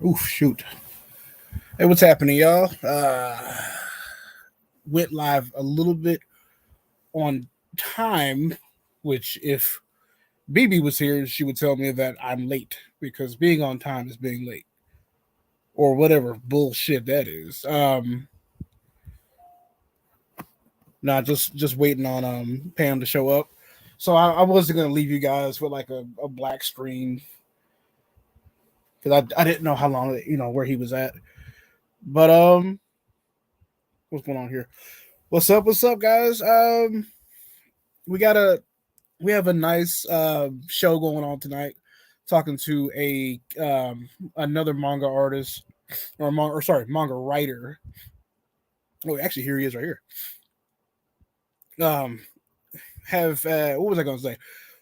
Oof, shoot. Hey, what's happening, y'all? Went live a little bit on time, which if BB was here, she would tell me that I'm late because being on time is being late or whatever bullshit that is. Nah, just waiting on Pam to show up. So I wasn't gonna leave you guys with like a black screen because I didn't know how long where he was at. But what's going on here? What's up? What's up, guys? We got a we have a nice show going on tonight. Talking to a another manga artist or manga writer. Oh, actually, here he is right here. Um, have what was I going to say?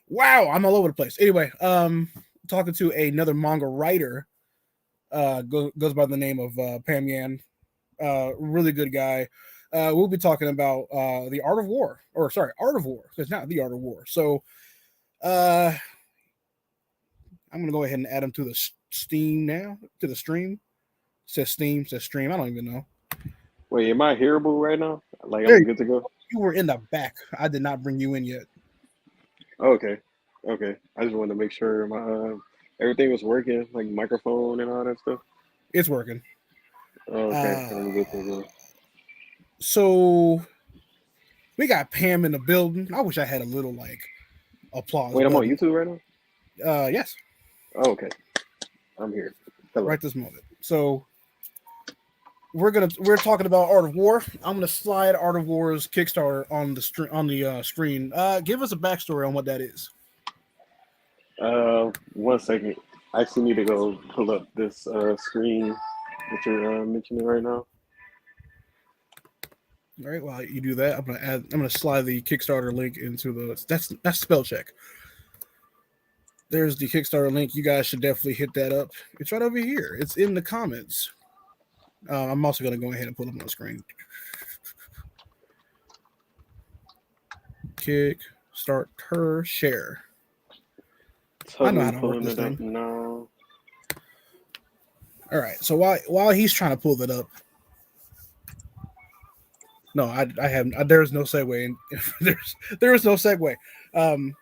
Wow, I'm all over the place. Anyway, talking to another manga writer. Goes by the name of Pam Yan. Really good guy. We'll be talking about the art of war, or sorry, art of war. It's not the art of war. So, uh, I'm gonna go ahead and add him to the Steam now. To the stream. Says Steam. Says stream. I don't even know. Wait, am I hearable right now? Like There I'm good to go? you were in the back. I did not bring you in yet. Oh, okay. Okay. I just wanted to make sure my everything was working, like microphone and all that stuff. It's working. Oh, okay. Uh, I'm good to go. so we got Pam in the building. I wish I had a little like applause Wait, I'm on button. YouTube right now? Yes, Oh, okay. I'm here. Hello. right this moment. So we're talking about Art of War. I'm gonna slide Art of War's Kickstarter on the screen. Give us a backstory on what that is. 1 second. I actually need to go pull up this screen that you're mentioning right now. All right, while you do that, I'm gonna slide the Kickstarter link into the that's spell check. There's the Kickstarter link. You guys should definitely hit that up. It's right over here. It's in the comments. I'm also gonna go ahead and put them on the screen. Kickstarter share. I know Totally how to work pulling this it up thing. now. All right. So while he's trying to pull that up, no, I haven't. There's no segue. There is no segue. Um,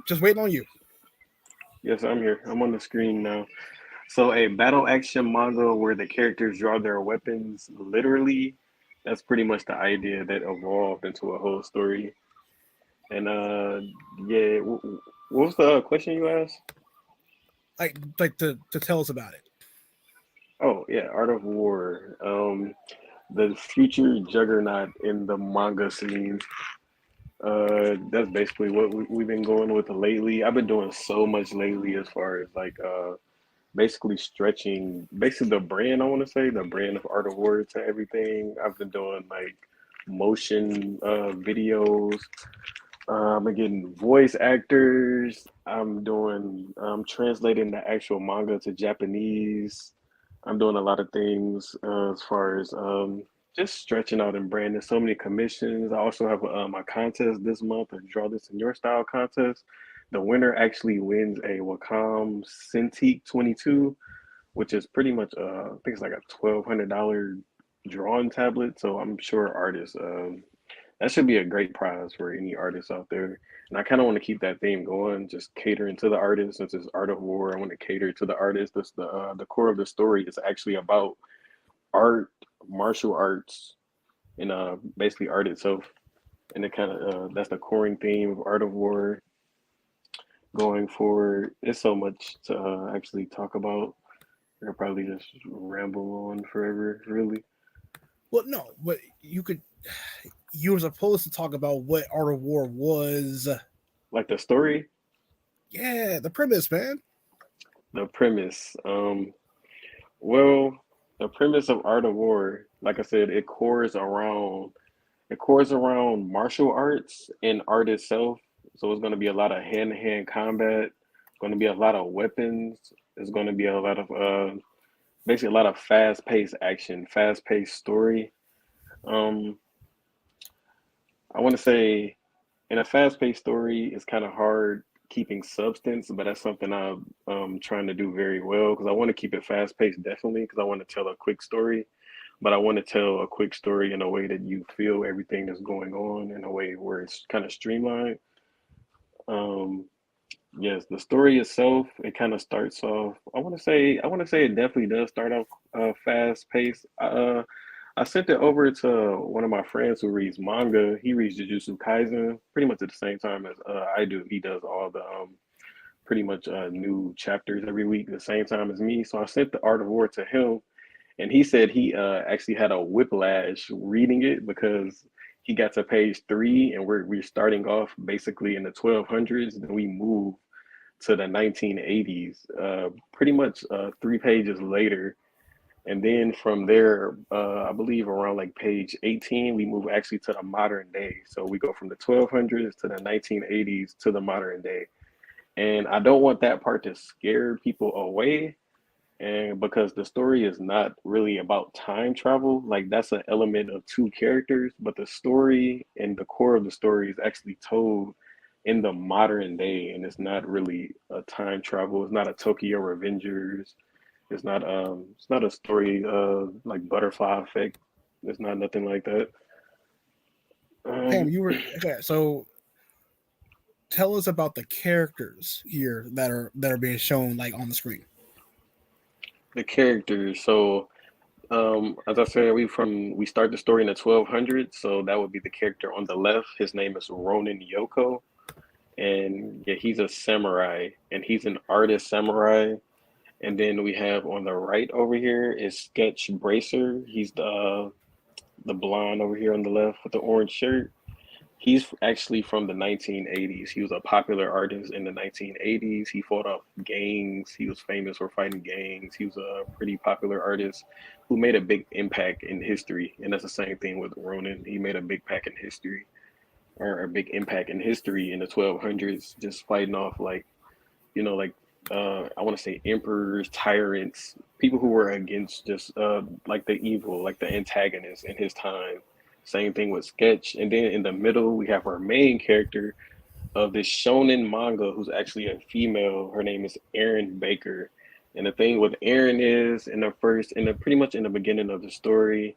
just waiting on you. Yes, I'm here. I'm on the screen now. So a battle action manga where the characters draw their weapons literally, that's pretty much the idea that evolved into a whole story. And yeah, what was the question you asked? Like to tell us about it. Oh yeah, Art of War. The future juggernaut in the manga scene. That's basically what we've been going with lately. I've been doing so much lately as far as like basically stretching basically the brand, I want to say the brand of Art of War to everything. I've been doing like motion videos. I'm getting voice actors. I'm translating the actual manga to Japanese. I'm doing a lot of things as far as just stretching out and branding. So many commissions. I also have a contest this month, a Draw This in Your Style contest. The winner actually wins a Wacom Cintiq 22, which is pretty much I think it's like a $1,200 drawing tablet. So I'm sure artists that should be a great prize for any artists out there. And I kind of want to keep that theme going, just catering to the artists. Since it's Art of War, I want to cater to the artists. This the core of the story is actually about art, martial arts, and basically art itself. And it kind of that's the coring theme of Art of War going forward. It's so much to actually talk about. I could probably just ramble on forever, really. Well, no, but you could. You were supposed to talk about what Art of War was. Like the story, Yeah, the premise, man. the premise. Well, the premise of Art of War, like I said, it cores around martial arts and art itself. So it's going to be a lot of hand-to-hand combat. It's going to be a lot of weapons. It's going to be a lot of basically a lot of fast-paced action, fast-paced story. Um, I want to say in a fast-paced story, it's kind of hard keeping substance, but that's something I'm trying to do very well because I want to keep it fast paced, definitely, because I want to tell a quick story, but I want to tell a quick story in a way that you feel everything that's going on in a way where it's kind of streamlined. Um, yes, the story itself, it kind of starts off. I want to say it definitely does start off fast paced. I sent it over to one of my friends who reads manga. He reads Jujutsu Kaisen pretty much at the same time as I do. He does all the pretty much new chapters every week, the same time as me. So I sent the Art of War to him, and he said he actually had a whiplash reading it because he got to page 3, and we're starting off basically in the 1200s. Then we move to the 1980s, pretty much 3 pages later. And then from there, I believe around like page 18, we move actually to the modern day. So we go from the 1200s to the 1980s to the modern day. And I don't want that part to scare people away. And because the story is not really about time travel, like that's an element of two characters, but the story and the core of the story is actually told in the modern day, and it's not really a time travel. It's not a Tokyo Revengers. It's not a story like Butterfly Effect. It's not nothing like that. Pam, Um, you were okay. So tell us about the characters here that are being shown like on the screen. the characters. So as I said, we start the story in the 1200s. So that would be the character on the left. His name is Ronin Yoko, and yeah, he's a samurai, and he's an artist samurai. And then we have on the right over here is Sketch Bracer. He's the blonde over here on the left with the orange shirt. He's actually from the 1980s. He was a popular artist in the 1980s. He fought off gangs. He was famous for fighting gangs. He was a pretty popular artist who made a big impact in history. And that's the same thing with Ronin. He made a big impact in history, or a big impact in history in the 1200s, just fighting off like, like I want to say emperors, tyrants, people who were against just like the evil, like the antagonists in his time. Same thing with Sketch. And then in the middle, we have our main character of this shonen manga who's actually a female. Her name is Erin Baker. And the thing with Erin is in the pretty much in the beginning of the story,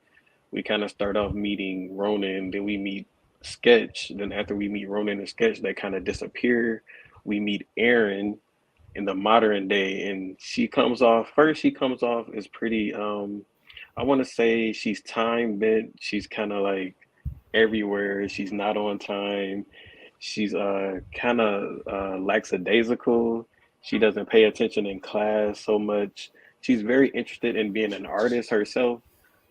we kind of start off meeting Ronan, then we meet Sketch. Then after we meet Ronan and Sketch, they kind of disappear. We meet Erin in the modern day, and she comes off as pretty I want to say she's time bent. She's kind of like everywhere. She's not on time. She's kind of lackadaisical. She doesn't pay attention in class so much. She's very interested in being an artist herself,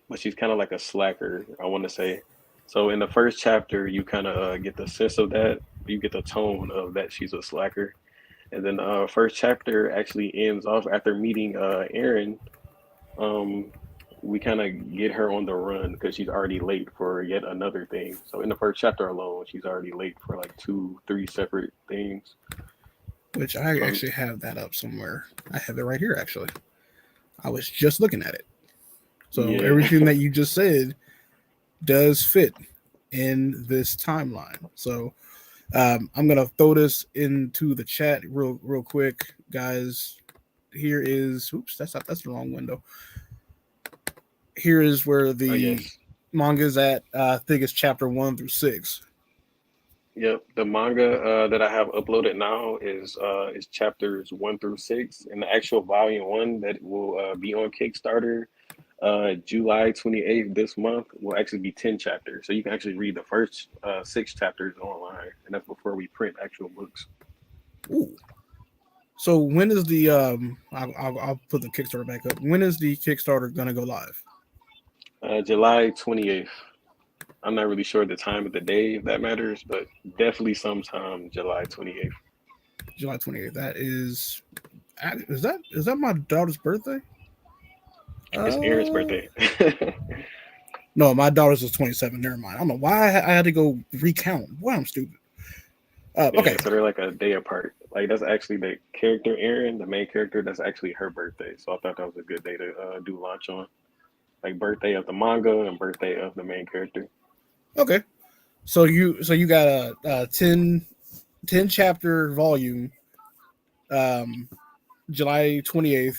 but she's kind of like a slacker, I want to say. So in the first chapter you kind of get the sense of that. You get the tone of that she's a slacker. And then first chapter actually ends off after meeting Aaron. Um, we kind of get her on the run because she's already late for yet another thing. So in the first chapter alone, she's already late for like two, three separate things. Which I So actually have that up somewhere. I have it right here. Actually, I was just looking at it. So yeah, everything that you just said does fit in this timeline. So I'm gonna throw this into the chat real quick, guys. Here is oops, that's the wrong window. Here is where the yes, manga is at. I think it's chapter 1 through 6. yep. The manga that I have uploaded now is chapters 1 through 6, and the actual volume one that will be on Kickstarter July 28th this month will actually be 10 chapters. So you can actually read the first 6 chapters online, and that's before we print actual books. Ooh. So when is the I'll put the Kickstarter back up. When is the Kickstarter gonna go live? July 28th. I'm not really sure the time of the day if that matters, but definitely sometime July 28th. July 28th. That is that my daughter's birthday? It's Aaron's Uh birthday. no, my daughter's is 27. Never mind. I don't know why I had to go recount. Boy, I'm stupid. Yeah, Okay. so they're like a day apart. Like that's actually the character Aaron, the main character. That's actually her birthday. So I thought that was a good day to do launch on, like birthday of the manga and birthday of the main character. Okay. So you got a 10 chapter volume um, July 28th.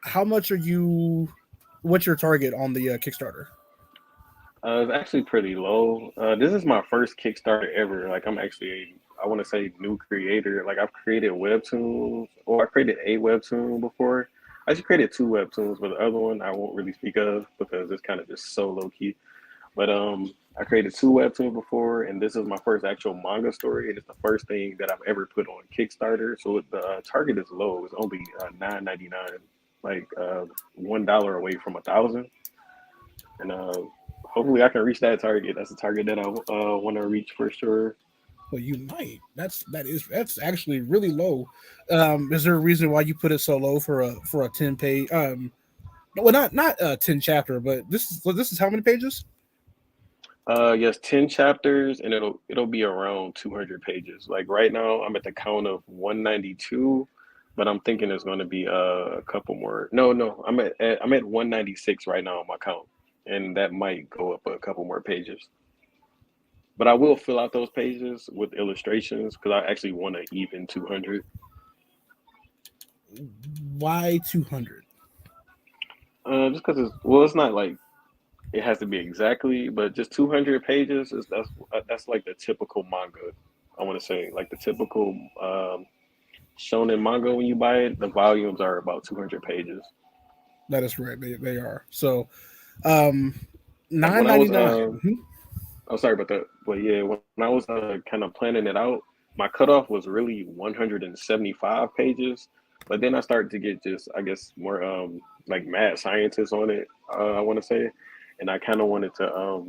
How much are you? What's your target on the Kickstarter? It's actually pretty low. This is my first Kickstarter ever. Like I'm actually I want to say new creator. Like I've created webtoons, or I created a webtoon before. I actually created two webtoons, but the other one I won't really speak of because it's kind of just so low key. But I created two webtoons before, and this is my first actual manga story, and it's the first thing that I've ever put on Kickstarter. So the target is low; it's only $9.99, like $1 away from 1,000, and hopefully I can reach that target. That's a target that I want to reach for sure. Well, you might. That's actually really low. Is there a reason why you put it so low for a 10 page? Well, not a 10 chapter, but this is how many pages? Yes, 10 chapters, and it'll be around 200 pages. Like right now, I'm at the count of 192, but I'm thinking there's going to be a couple more. No, no, I'm at 196 right now on my count, and that might go up a couple more pages. But I will fill out those pages with illustrations because I actually want to even 200. Why 200? Just because it's not like it has to be exactly, but just 200 pages is that's like the typical manga. I want to say like the typical shonen manga when you buy it, the volumes are about 200 pages. That is correct. They are. So um Like nine when I was ninety nine. I'm sorry about that, but yeah, when I was kind of planning it out, my cutoff was really 175 pages, but then I started to get just I guess more like mad scientists on it. I want to say, and I kind of wanted to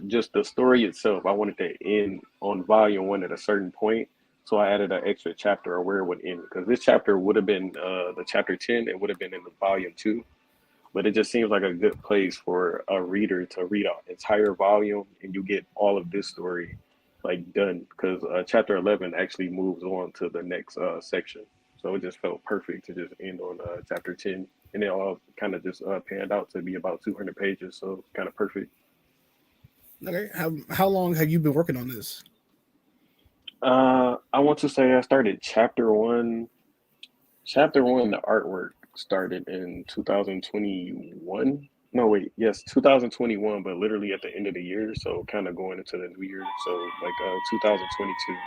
just the story itself. I wanted to end on volume one at a certain point. So I added an extra chapter or where it would end because this chapter would have been the chapter 10. It would have been in the volume two, but it just seems like a good place for a reader to read an entire volume and you get all of this story like done because chapter 11 actually moves on to the next section, so it just felt perfect to just end on chapter 10, and it all kind of just panned out to be about 200 pages, so kind of perfect. Okay. How long have you been working on this? I want to say I started chapter one, the artwork started in 2021. No, wait, yes, 2021, but literally at the end of the year, so kind of going into the new year. So like 2022.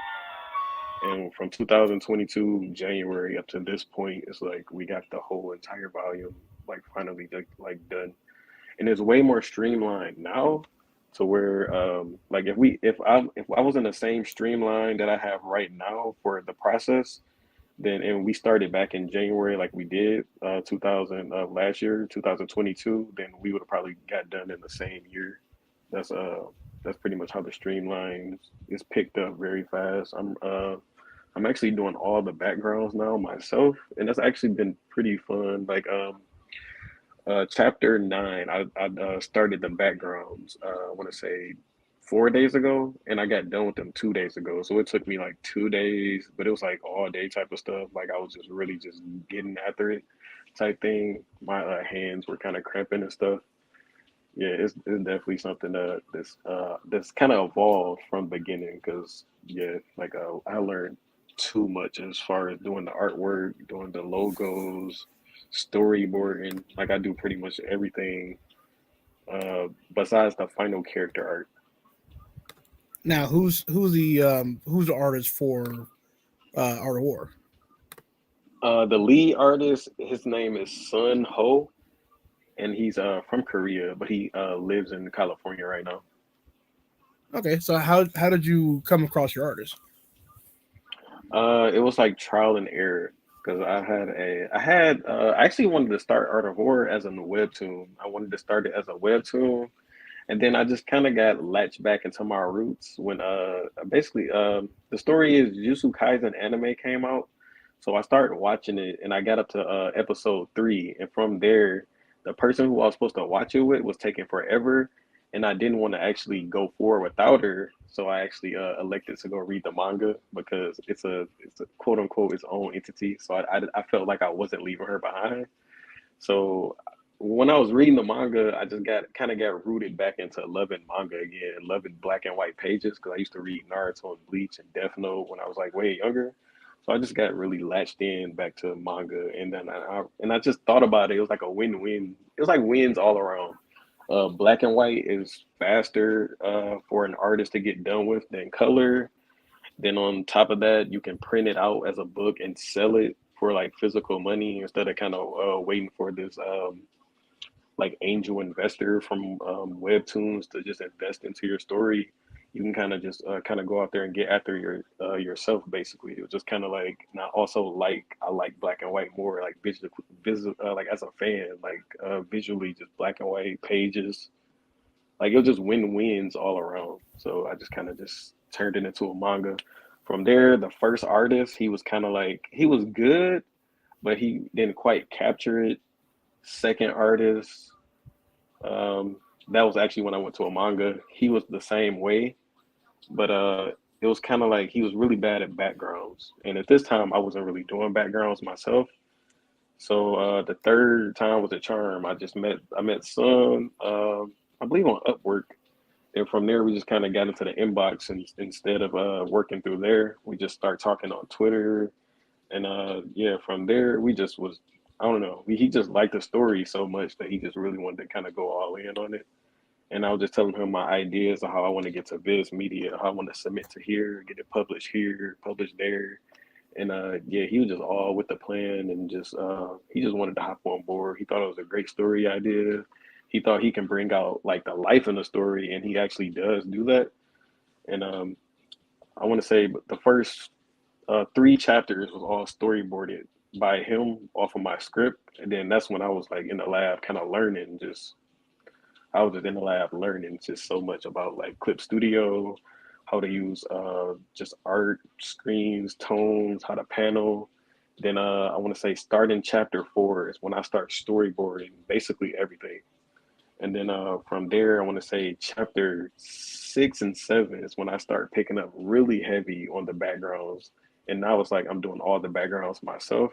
And from 2022 January up to this point, it's like we got the whole entire volume like finally like done. And it's way more streamlined now to where like if I was in the same streamline that I have right now for the process, then and we started back in January like we did 2000 last year 2022, then we would have probably got done in the same year. That's that's pretty much how the streamlines is picked up very fast. I'm actually doing all the backgrounds now myself, and that's actually been pretty fun. Like chapter 9, I started the backgrounds. I want to say 4 days ago, and I got done with them 2 days ago. So it took me like 2 days, but it was like all day type of stuff. Like I was just really just getting after it, type thing. My hands were kind of cramping and stuff. Yeah, it's definitely something that's kind of evolved from the beginning because yeah, like I learned too much as far as doing the artwork, doing the logos, storyboarding. Like I do pretty much everything besides the final character art. Now, who's the artist for Art of War? The lead artist, his name is Sun Ho, and he's from Korea, but he lives in California right now. Okay, so how did you come across your artist? It was like trial and error because I actually wanted to start Art of Horror as a webtoon. I wanted to start it as a webtoon, and then I just kind of got latched back into my roots when basically the story is Jujutsu Kaisen anime came out, so I started watching it and I got up to episode 3, and from there, the person who I was supposed to watch it with was taking forever, and I didn't want to actually go forward without her, so I actually elected to go read the manga because it's a quote unquote its own entity, so I felt like I wasn't leaving her behind. So when I was reading the manga, I just got rooted back into loving manga again, loving black and white pages because I used to read Naruto and Bleach and Death Note when I was like way younger. So So I just got really latched in back to manga, and then I just thought about it. It was like a win-win. It was like wins all around. Black and white is faster for an artist to get done with than color. Then on top of that, you can print it out as a book and sell it for like physical money instead of kind of waiting for this like angel investor from webtoons to just invest into your story. You can kind of just kind of go out there and get after yourself. Basically, it was just kind of like, and I like black and white more, like like as a fan, like visually just black and white pages. Like it was just win-wins all around. So I just kind of just turned it into a manga. From there, the first artist, he was kind of like, he was good, but he didn't quite capture it. Second artist, um, that was actually when I went to a manga. He was the same way, but it was kind of like he was really bad at backgrounds. And at this time, I wasn't really doing backgrounds myself. So the third time was a charm. I met Sun, I believe on Upwork. And from there, we just kind of got into the inbox, and instead of working through there, we just start talking on Twitter. And yeah, from there, we just was, I don't know, he just liked the story so much that he just really wanted to kind of go all in on it. And I was just telling him my ideas of how I want to get to Viz Media, how I want to submit to here, get it published here, published there. And yeah, he was just all with the plan, and just he just wanted to hop on board. He thought it was a great story idea. He thought he can bring out like the life in the story, and he actually does do that. And I want to say the first three chapters was all storyboarded by him off of my script, and then that's when I was like in the lab, kind of learning. Just I was just in the lab learning just so much about like Clip Studio, how to use just art, screens, tones, how to panel. Then I want to say starting chapter 4 is when I start storyboarding basically everything. And then from there, I want to say chapter 6 and 7 is when I start picking up really heavy on the backgrounds. And now it's like I'm doing all the backgrounds myself.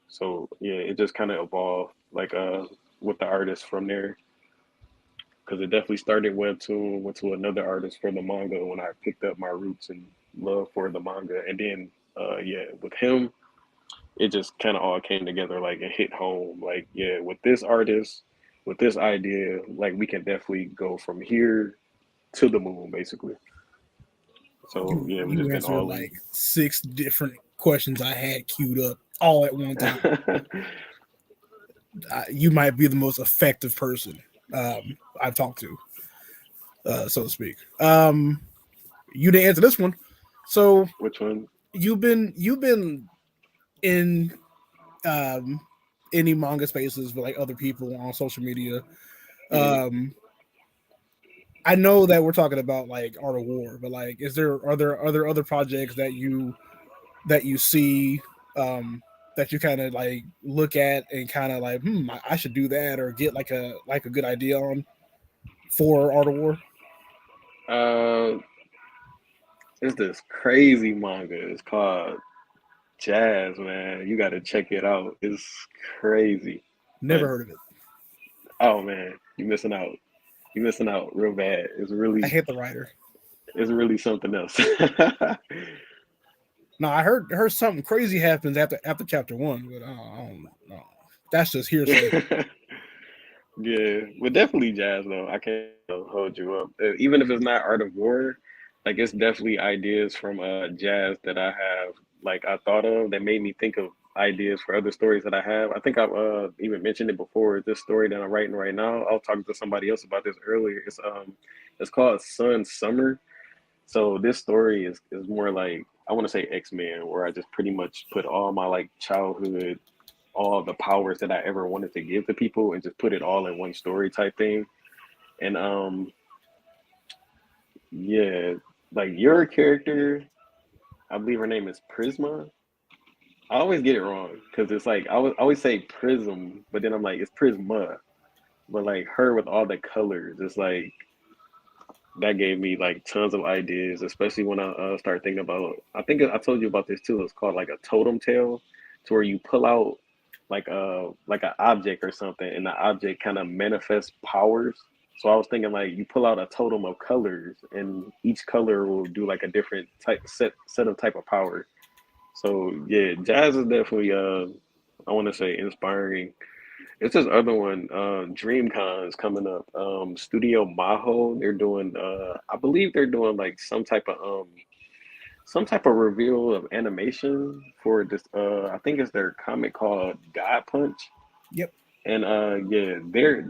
So yeah, it just kind of evolved like with the artist from there, because it definitely started webtoon, went to another artist for the manga when I picked up my roots and love for the manga, and then yeah, with him, it just kind of all came together like it hit home. Like yeah, with this artist, with this idea, like we can definitely go from here to the moon, basically. So yeah, we You just been answered all in. like 6 different questions I had queued up all at one time. You might be the most effective person I've talked to, so to speak. You didn't answer this one. So Which one? you've been in um, any manga spaces with like other people on social media. Hmm. Um, I know that we're talking about like Art of War, but like, are there other projects that you see um, that you kind of like look at and kind of like, I should do that or get like a good idea on for Art of War? Uh, it's this crazy manga. It's called Jazz, man. You got to check it out. It's crazy. Never But heard of it. oh man, you missing out. You missing out real bad. I hate the writer. It's really something else. No, I heard something crazy happens after chapter one, but I don't know. That's just hearsay. Yeah, but definitely jazz though. I can't hold you up. Even if it's not Art of War, like it's definitely ideas from jazz that I have like I thought of that made me think of ideas for other stories that I have. I think I've even mentioned it before. This story that I'm writing right now, I was talking to somebody else about this earlier. It's called Sun Summer. So this story is more like I want to say X-Men, where I just pretty much put all my like childhood, all the powers that I ever wanted to give to people, and just put it all in one story type thing. And yeah, like your character, I believe her name is Prisma. I always get it wrong because it's like I always say Prism, but then I'm like it's Prisma. But like her with all the colors, it's like that gave me like tons of ideas, especially when I start thinking about. I think I told you about this too. It's called like a totem tail, to where you pull out like an object or something, and the object kind of manifests powers. So I was thinking like you pull out a totem of colors, and each color will do like a different type set of type of power. So yeah, jazz is definitely I want to say inspiring. It's this other one, DreamCon is coming up. Studio Maho, they're doing I believe they're doing like some type of reveal of animation for this I think it's their comic called God Punch. Yep. And yeah,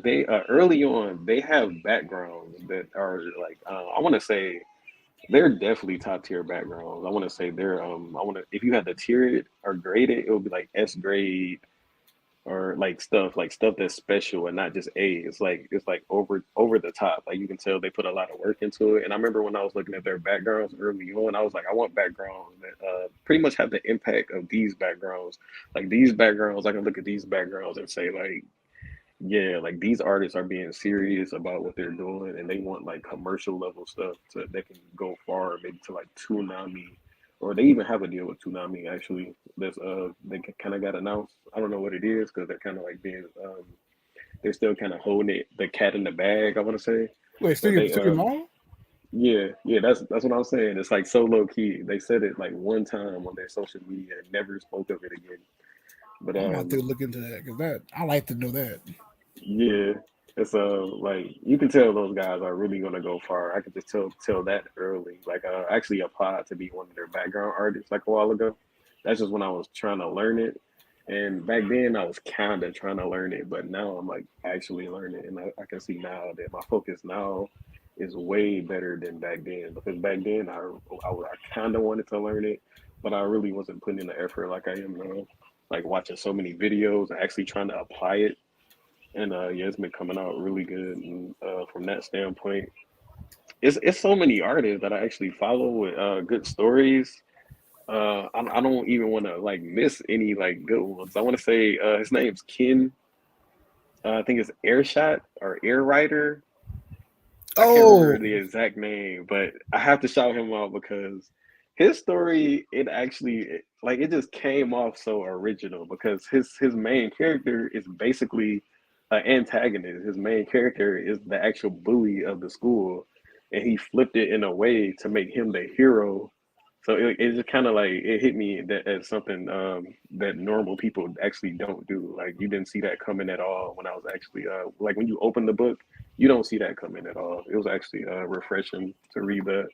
they early on they have backgrounds that are like I want to say they're definitely top tier backgrounds. I want to say they're I want to if you had to tier it or grade it, it would be like S grade or like stuff that's special and not just A. It's like over the top. Like you can tell they put a lot of work into it. And I remember when I was looking at their backgrounds early on, I was like, I want backgrounds that pretty much have the impact of these backgrounds. Like these backgrounds, I can look at these backgrounds and say like yeah, like these artists are being serious about what they're doing, and they want like commercial level stuff to they can go far, maybe to like Toonami, or they even have a deal with Toonami actually. That's they kind of got announced. I don't know what it is because they're kind of like being they're still kind of holding it the cat in the bag. I want to say, Wait, but they Studio Mall? yeah, that's what I'm saying. It's like so low key. They said it like one time on their social media and never spoke of it again. But I'm gonna have to look into that because that I like to know that. yeah, it's like you can tell those guys are really gonna go far. I could just tell that early. Like I actually applied to be one of their background artists like a while ago. That's just when I was trying to learn it. And back then I was kinda trying to learn it, but now I'm like actually learning and I can see now that my focus now is way better than back then. Because back then I kinda wanted to learn it, but I really wasn't putting in the effort like I am now. Like watching so many videos and actually trying to apply it and yeah, it's been coming out really good. And from that standpoint, it's so many artists that I actually follow with good stories. I don't even want to like miss any like good ones. I want to say his name's Ken. I think it's Airshot or Air Rider. I can't remember Oh, the exact name, but I have to shout him out because his story it actually like it just came off so original because his main character is basically an antagonist. His main character is the actual bully of the school, and he flipped it in a way to make him the hero. So it just kind of like it hit me that as something that normal people actually don't do. Like you didn't see that coming at all when I was actually like when you open the book you don't see that coming at all. It was actually refreshing to read that.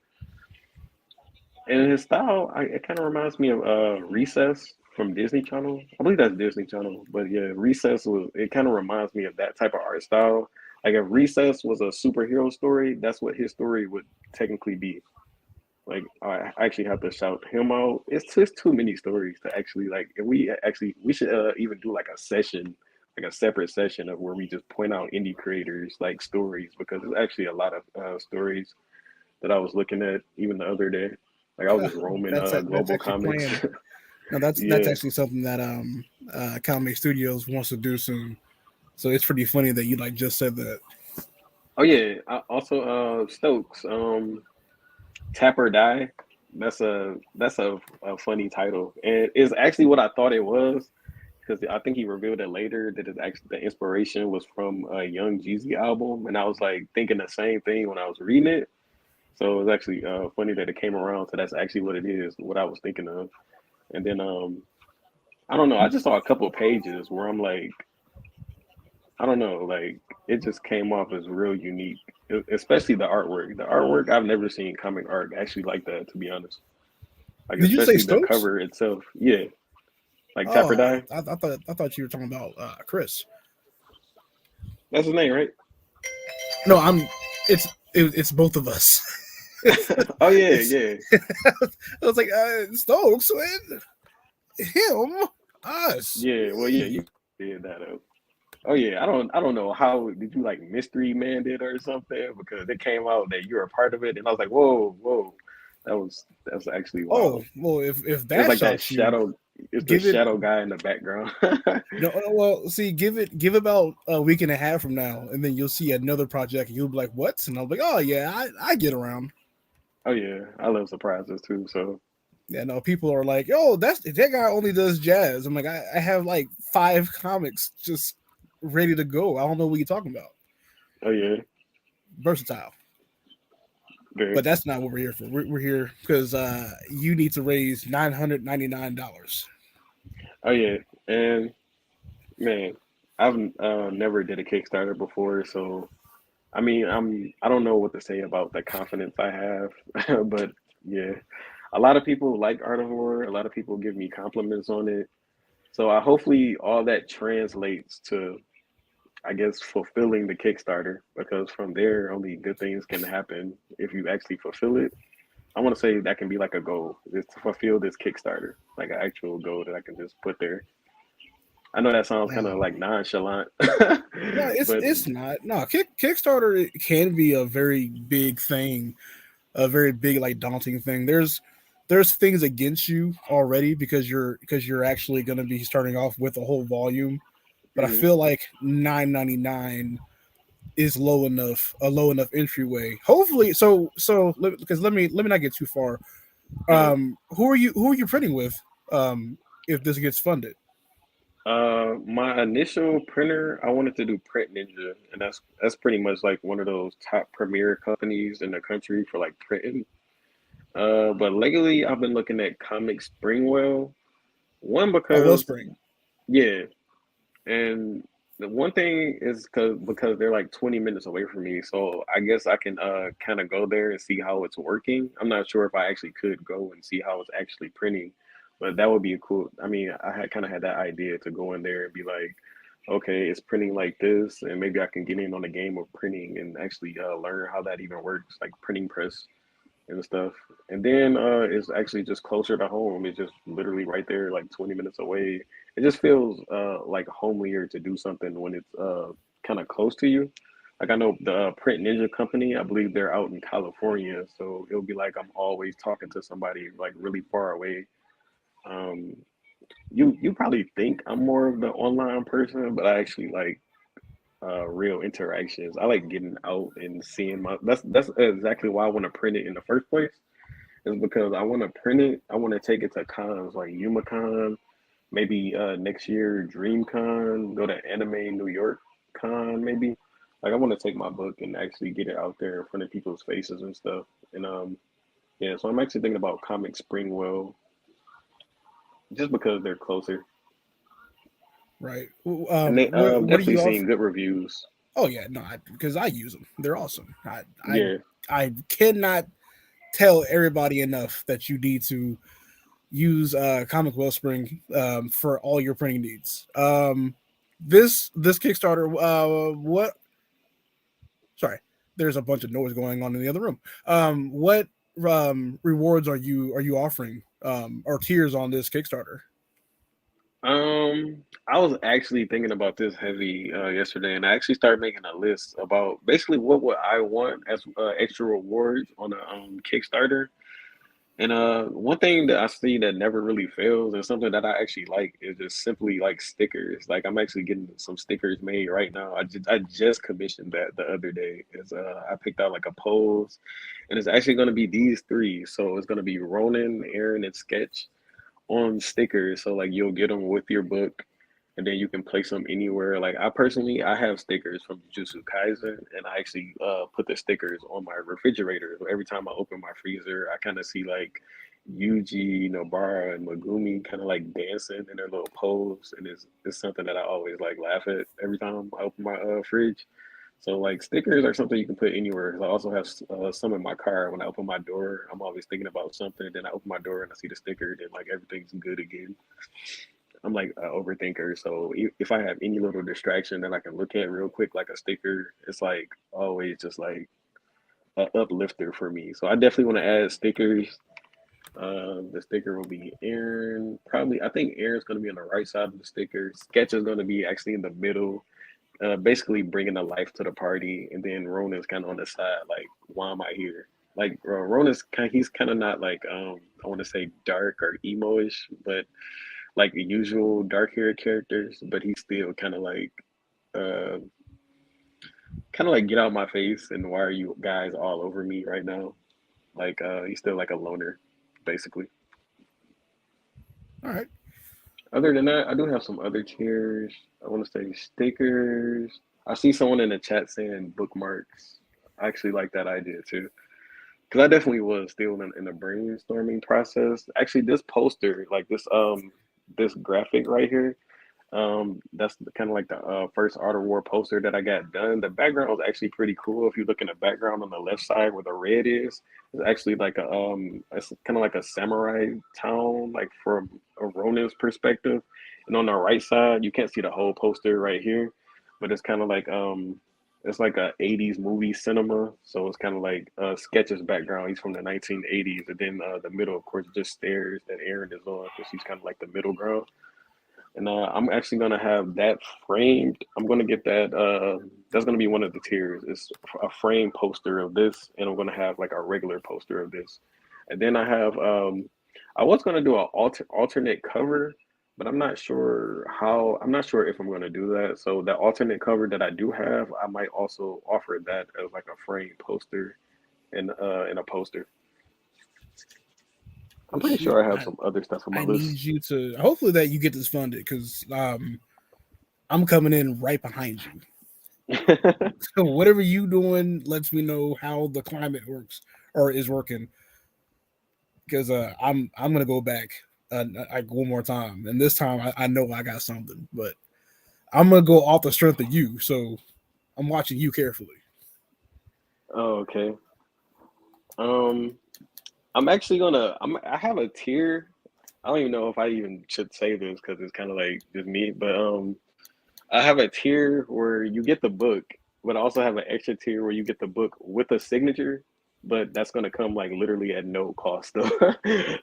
And his style, it kind of reminds me of Recess from Disney Channel. I believe that's Disney Channel, but yeah, Recess was. It kind of reminds me of that type of art style. Like if Recess was a superhero story, that's what his story would technically be. Like I actually have to shout him out. It's just too many stories to actually like. If we actually we should even do like a session, like a separate session of where we just point out indie creators like stories because there's actually a lot of stories that I was looking at even the other day. Like I was just roaming that's global actually comics. planned. No, that's Yeah. actually something that Comic Studios wants to do soon. So it's pretty funny that you like just said that. Oh yeah. Also Stokes. Tap or Die. That's a funny title, and it's actually what I thought it was because I think he revealed it later that it's actually the inspiration was from a Young Jeezy album, and I was like thinking the same thing when I was reading it. So it was actually funny that it came around. So that's actually what it is, what I was thinking of. And then I don't know. I just saw a couple of pages where I'm like, I don't know, like it just came off as real unique, especially the artwork. The artwork I've never seen comic art actually like that, to be honest. Like Did you say especially the Stokes? cover itself. Yeah, like Tapper Oh, Die. I thought you were talking about Chris. That's his name, right? No, it's both of us. Oh yeah, it's yeah, I was like Stokes, man. Him, us. yeah. Well, yeah, you did that up. Oh yeah, I don't know how did you like mystery man it or something because it came out that you're a part of it, and I was like, whoa, whoa, that was actually Oh wild. well, if It was that like that shocks you, shadow. It's the give it. shadow guy in the background. No, well, see, give about a week and a half from now, and then you'll see another project, and you'll be like, "What?" And I'll be like, "Oh yeah, I get around." Oh yeah, I love surprises too. So Yeah, no, people are like, "Oh, that guy only does jazz." I'm like, I have like 5 comics just ready to go. I don't know what you're talking about. oh yeah, Versatile. Okay. but that's not what we're here for. We're here because you need to raise $999. Oh yeah, and man, I've never did a Kickstarter before, so I mean, I don't know what to say about the confidence I have, but yeah, a lot of people like Art of War. A lot of people give me compliments on it. So I hopefully all that translates to, I guess, fulfilling the Kickstarter because from there only good things can happen if you actually fulfill it. I want to say that can be like a goal is to fulfill this Kickstarter, like an actual goal that I can just put there. I know that sounds kind of Um, like nonchalant, no, but it's not. No, Kickstarter can be a very big thing, a very big like daunting thing. There's things against you already because you're actually going to be starting off with a whole volume. But I mhm, feel like 999 is a low enough entryway. Hopefully, because let me not get too far. uh-huh. Who are you printing with? If this gets funded. My initial printer, I wanted to do Print Ninja, and that's pretty much like one of those top premier companies in the country for like printing. But lately I've been looking at Comic Springwell. One Oh, because Wellspring. yeah, and the one thing is because they're like 20 minutes away from me, so I guess I can kind of go there and see how it's working. I'm not sure if I actually could go and see how it's actually printing, but that would be a cool. I mean, I had kind of had that idea to go in there and be like, okay, it's printing like this, and maybe I can get in on the game of printing and actually learn how that even works, like printing press and stuff. And then it's actually just closer to home. It's just literally right there, like 20 minutes away. It just feels like homelier to do something when it's kind of close to you. Like I know the Print Ninja company, I believe they're out in California, so it'll be like I'm always talking to somebody like really far away. Um, you probably think I'm more of the online person, but I actually like real interactions. I like getting out and seeing my. That's exactly why I want to print it in the first place is because I want to print it. I want to take it to cons like YumaCon, maybe next year DreamCon, go to Anime New York Con, maybe. Like I want to take my book and actually get it out there in front of people's faces and stuff. And yeah, so I'm actually thinking about Comic Springwell just because they're closer, Right. and they What do definitely you seeing offer? good reviews. Oh yeah, no, because I use them. They're awesome. Yeah. I cannot tell everybody enough that you need to use Comic Wellspring for all your printing needs. This Kickstarter, what? Sorry, there's a bunch of noise going on in the other room. What rewards are you offering or tiers on this Kickstarter? I was actually thinking about this heavy yesterday, and I actually started making a list about basically what would I want as extra rewards on a Kickstarter. And one thing that I see that never really fails, and something that I actually like, is just simply like stickers. Like I'm actually getting some stickers made right now. I just commissioned that the other day. Is I picked out like a pose, and it's actually going to be these three. So it's going to be Ronan, Aaron, and Sketch on stickers. So like you'll get them with your book, and then you can place them anywhere. Like I personally, I have stickers from Jujutsu Kaisen, and I actually put the stickers on my refrigerator. So every time I open my freezer, I kind of see like Yuji, Nobara, and Megumi kind of like dancing in their little pose, and it's something that I always like laugh at every time I open my fridge. So like stickers are something you can put anywhere. I also have some in my car. When I open my door, I'm always thinking about something. Then I open my door and I see the sticker, and like everything's good again. I'm like an overthinker, so if I have any little distraction that I can look at real quick, like a sticker, it's like always just like an uplifter for me. So I definitely want to add stickers. The sticker will be Aaron. Probably, I think Aaron's going to be on the right side of the sticker. Sketch is going to be actually in the middle, basically bringing the life to the party, and then Ronan's kind of on the side, like, why am I here? Like Ronan's kind, he's kind of not like I want to say dark or emo-ish, but like the usual dark haired characters, but he's still uh kind of like get out my face and why are you guys all over me right now? Like he's still like a loner, basically. All right. Other than that, I do have some other tiers. I want to say stickers. I see someone in the chat saying bookmarks. I actually like that idea too. because I definitely was still in the brainstorming process. Actually, this poster, like this graphic right here, that's kind of like the first Art of War poster that I got done. The background was actually pretty cool. If you look in the background on the left side where the red is, it's actually like it's kind of like a samurai town, like from a Ronin's perspective. And on the right side, you can't see the whole poster right here, but it's kind of like it's like a 80s movie cinema. So it's kind of like Sketch's background. He's from the 1980s. And then the middle, of course, just stairs that Aaron is on because she's kind of like the middle ground. And I'm actually gonna have that framed. I'm gonna get that. That's gonna be one of the tiers. It's a frame poster of this, and I'm gonna have like a regular poster of this. And then I have. I was gonna do an alternate cover, but I'm not sure how. I'm not sure if I'm gonna do that. So the alternate cover that I do have, I might also offer that as like a frame poster in a poster. I'm Well, pretty shoot, sure I have some other stuff on my I need list. you to hopefully that you get this funded because I'm coming in right behind you. So whatever you doing lets me know how the climate works or is working because I'm gonna go back like one more time, and this time I know I got something, but I'm gonna go off the strength of you, so I'm watching you carefully. Oh, okay. Um, I'm actually gonna. I have a tier. I don't even know if I even should say this because it's kind of like just me. But I have a tier where you get the book, but I also have an extra tier where you get the book with a signature. But that's gonna come like literally at no cost though.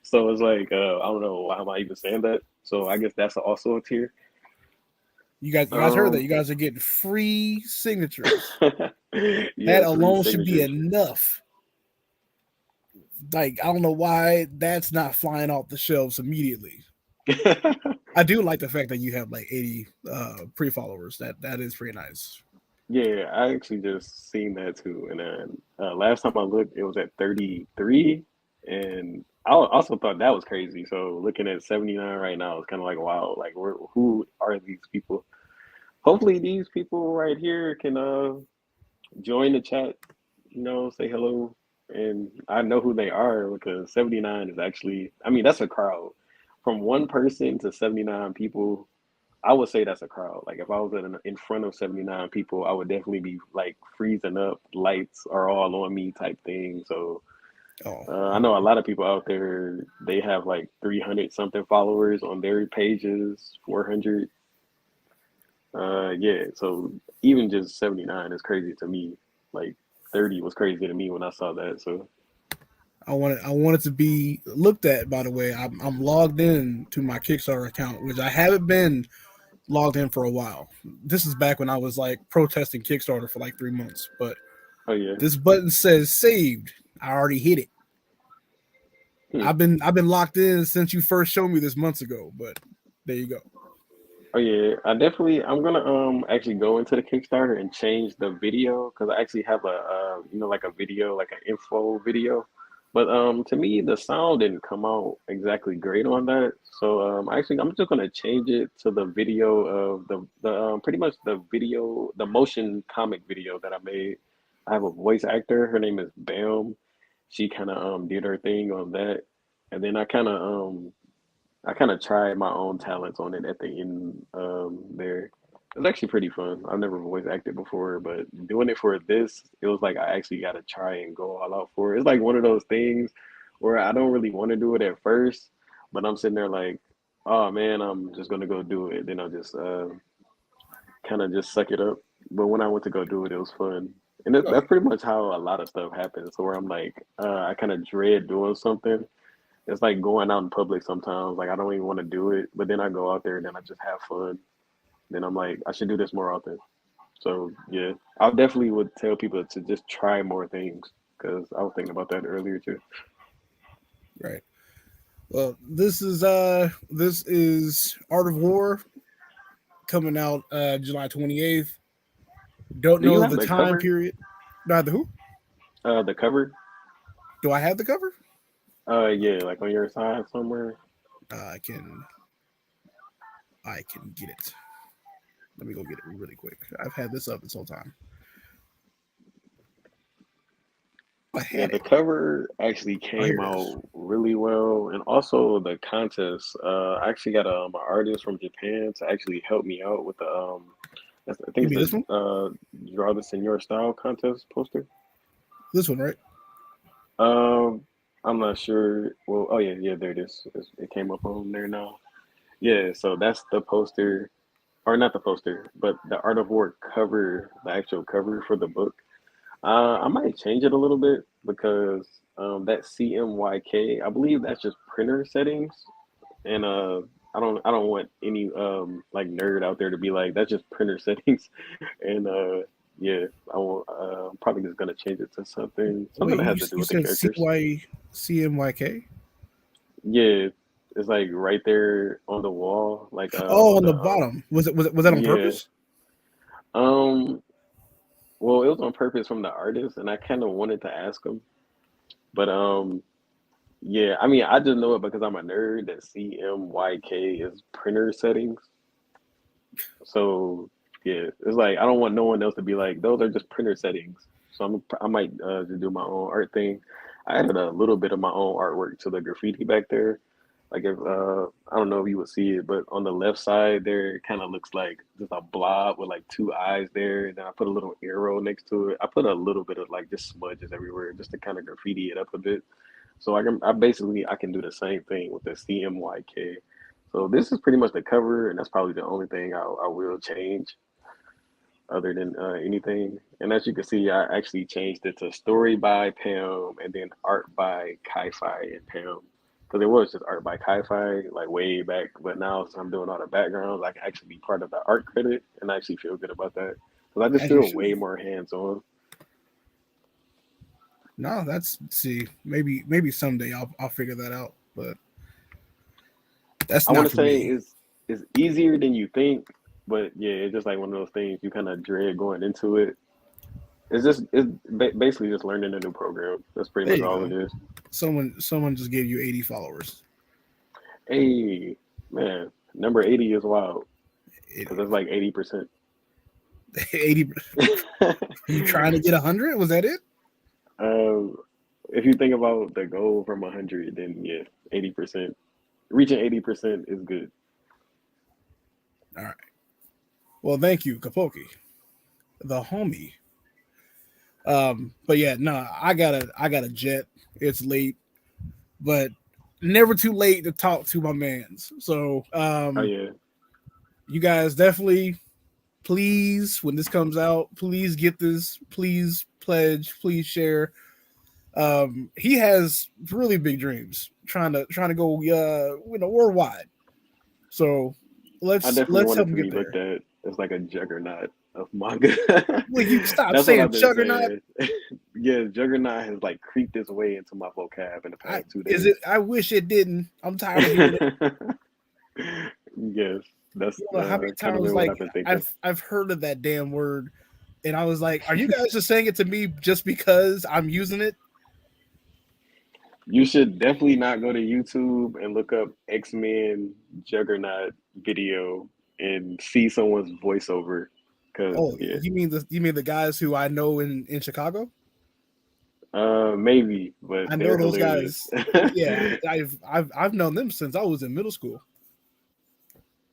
So it's like I don't know why am I even saying that. So I guess that's also a tier. You guys heard that? You guys are getting free signatures. That Yeah, three alone should be signatures. enough. Like I don't know why that's not flying off the shelves immediately. I do like the fact that you have like 80 pre-followers. That is pretty nice. Yeah, I actually just seen that too. And then last time I looked, it was at 33. And I also thought that was crazy. So looking at 79 right now, it's kind of like, wow, like who are these people? Hopefully these people right here can join the chat, say hello. And I know who they are because 79 is actually, I mean, that's a crowd. From one person to 79 people, I would say that's a crowd. Like if I was in front of 79 people, I would definitely be like freezing up, lights are all on me type thing. So Oh, I know a lot of people out there, they have like 300 something followers on their pages, 400. Yeah, so even just 79 is crazy to me. Like 30 was crazy to me when I saw that. So, I want it to be looked at. By the way, I'm logged in to my Kickstarter account, which I haven't been logged in for a while. This is back when I was like protesting Kickstarter for like 3 months. But oh yeah. this button says saved. I already hit it. Hmm. I've been locked in since you first showed me this months ago. But there you go. Oh yeah, I'm gonna actually go into the Kickstarter and change the video because I actually have a like a video like an info video, but to me the sound didn't come out exactly great on that. So actually I'm just gonna change it to the video of the pretty much the video, the motion comic video that I made. I have a voice actor. Her name is Bam. She kind of did her thing on that, and then I kind of tried my own talents on it at the end there. It was actually pretty fun. I've never voice acted before, but doing it for this, it was like I actually got to try and go all out for it. It's like one of those things where I don't really want to do it at first, but I'm sitting there like, oh man, I'm just gonna go do it. Then I'll just kind of just suck it up. But when I went to go do it, it was fun. And Oh, that's pretty much how a lot of stuff happens. So where I'm like, I kind of dread doing something, it's like going out in public sometimes. Like I don't even want to do it, but then I go out there and then I just have fun. Then I'm like, I should do this more often. So yeah, I definitely would tell people to just try more things because I was thinking about that earlier too. right. Well, this is Art of War coming out July 28th. Don't Do you know have the the time cover? period. Neither who? The cover? Do I have the cover? Yeah, like on your side somewhere. I can get it. Let me go get it really quick. I've had this up this whole time. I Yeah, the heck? cover actually Oh, came here it is. out really well, and also the contest. I actually got an artist from Japan to actually help me out with the I think You it's mean this the one? draw this in your style contest poster. This one, right? Um, I'm not sure. Well, oh yeah, yeah, there it is. It came up on there now. Yeah, so that's the poster, or not the poster, but the Art of War cover, the actual cover for the book. I might change it a little bit because that CMYK, I believe that's just printer settings, and I don't want any like nerd out there to be like that's just printer settings, and yeah, I'm probably just gonna change it to something Wait, that has you to do you with the said characters. CYCMYK? Yeah, it's like right there on the wall, like Oh, on on the the bottom. Was that on yeah. purpose? Um, well, it was on purpose from the artist, and I kind of wanted to ask him, but yeah, I mean, I just know it because I'm a nerd that CMYK is printer settings. So yeah, it's like I don't want no one else to be like those are just printer settings. So I might just do my own art thing. I added a little bit of my own artwork to the graffiti back there. Like if I don't know if you would see it, but on the left side there, it kind of looks like just a blob with like two eyes there. And then I put a little arrow next to it. I put a little bit of like just smudges everywhere just to kind of graffiti it up a bit. So I can do the same thing with the CMYK. So this is pretty much the cover, and that's probably the only thing I will change other than anything. And as you can see, I actually changed it to story by Pam and then art by Kai-Fi and Pam. Because it was just art by Kai-Fi like way back, but now since I'm doing all the backgrounds, I can actually be part of the art credit, and I actually feel good about that. Because I just As you feel should. way more hands-on. No, that's see, maybe someday I'll figure that out, but that's I want not to for say me. it's easier than you think, but yeah, it's just like one of those things you kind of dread going into it. It's basically just learning a new program. That's pretty There much you all go. it is. Someone just gave you 80 followers. Hey, man, number 80 is wild because Idiot. that's like 80%. 80. You trying to get 100? Was that it? um, if you think about the goal from 100, then yeah, 80%. Reaching 80% is good. All right. Well, thank you, Kapoki, the homie. But yeah, no, I got a jet. It's late, but never too late to talk to my mans. So, Oh yeah, you guys definitely, please, when this comes out, please get this. Please pledge. Please share. He has really big dreams, trying to go, worldwide. So I let's definitely want help it him to be get looked there. at as like a juggernaut of manga. Will you stop That's what saying I've been juggernaut? saying. Yeah, juggernaut has like creeped its way into my vocab in the I past two is days. it? I wish it didn't. I'm tired of hearing it. Yes, that's You know how many kind of times been what like I've been thinking. I've heard of that damn word, and I was like, are you guys just saying it to me just because I'm using it? You should definitely not go to YouTube and look up X-Men Juggernaut video and see someone's voiceover. Cause Oh, yeah, you mean the guys who I know in Chicago? maybe, but I know they're those hilarious. guys. Yeah, I've known them since I was in middle school.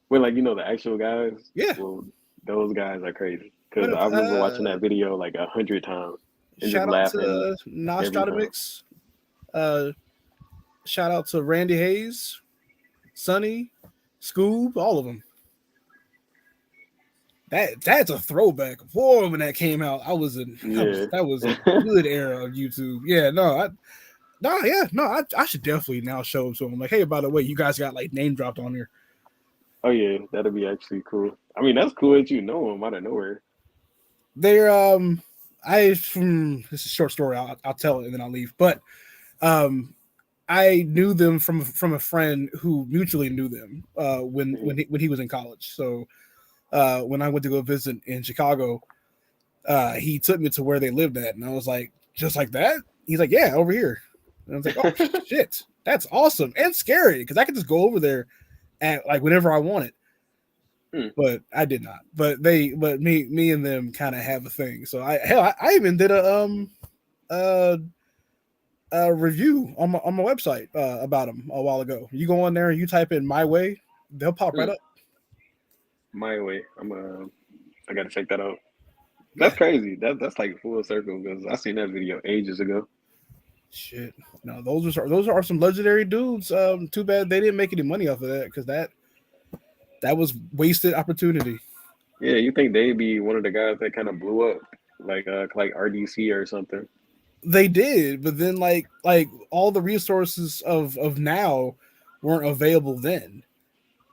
Well, like the actual guys. Yeah. Well, those guys are crazy. What Cause up? I remember watching that video like 100 times and just Shout out laughing to every time. Nostradamus. Uh, Shout out to Randy Hayes, Sonny, Scoob, all of them. That's a throwback. Boy, when that came out, I was in Yeah. that was a good era of YouTube. Yeah, I should definitely now show them to them. Like, hey, by the way, you guys got like name dropped on here. Oh yeah, that'd be actually cool. I mean, that's cool that you know them out of nowhere. They're this is a short story. I'll tell it and then I'll leave. But um, I knew them from a friend who mutually knew them Mhm. when he was in college. So when I went to go visit in Chicago, he took me to where they lived at, and I was like, just like that? He's like, yeah, over here. And I was like, oh shit, that's awesome and scary because I could just go over there at like whenever I wanted. Hmm. But I did not. But me and them kind of have a thing. So I even did a a review on my website about him a while ago. You go on there and you type in "My Way," they'll pop right Mm, up. my way. I gotta check that out. That's Yeah, crazy. That's like full circle because I seen that video ages ago. shit. No, those are some legendary dudes. Too bad they didn't make any money off of that because that was wasted opportunity. Yeah, you think they'd be one of the guys that kind of blew up, like RDC or something? They did, but then like all the resources of now weren't available then.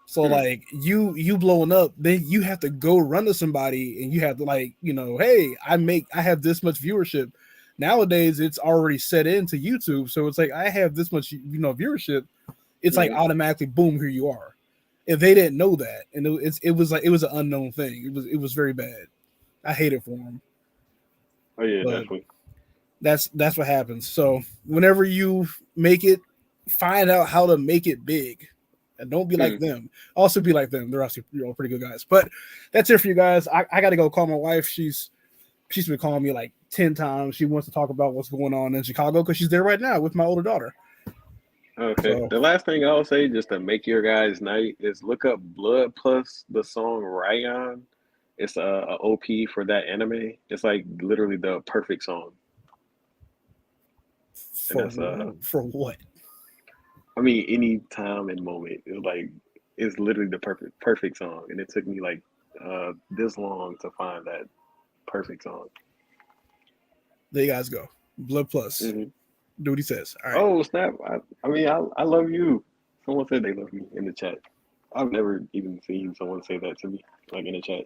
So Hmm. like you blowing up, then you have to go run to somebody and you have to like, hey, I have this much viewership. Nowadays it's already set into YouTube. So it's like I have this much viewership. It's like Hmm. automatically boom, here you are. If they didn't know that, and it was like it was an unknown thing. It was very bad. I hate it for them. Oh yeah, But definitely. that's what happens. So whenever you make it, find out how to make it big, and don't be like Hmm. them. Also be like them. They're actually pretty good guys. But that's it for you guys. I got to go call my wife. She's been calling me like 10 times. She wants to talk about what's going on in Chicago because she's there right now with my older daughter. Okay. So The last thing I'll say, just to make your guys' night, is look up Blood plus the song Ryan. It's a OP for that anime. It's like literally the perfect song, and for that's for what? I mean, any time and moment. It's literally the perfect song, and it took me like this long to find that perfect song. There you guys go. Blood Plus. Hmm. Do what he says. All right. Oh snap! I mean, I love you. Someone said they love me in the chat. I've never even seen someone say that to me, like in a chat.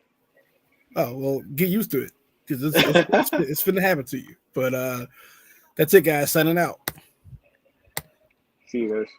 Oh well, get used to it because it's finna happen to you. But that's it, guys. Signing out. See you guys.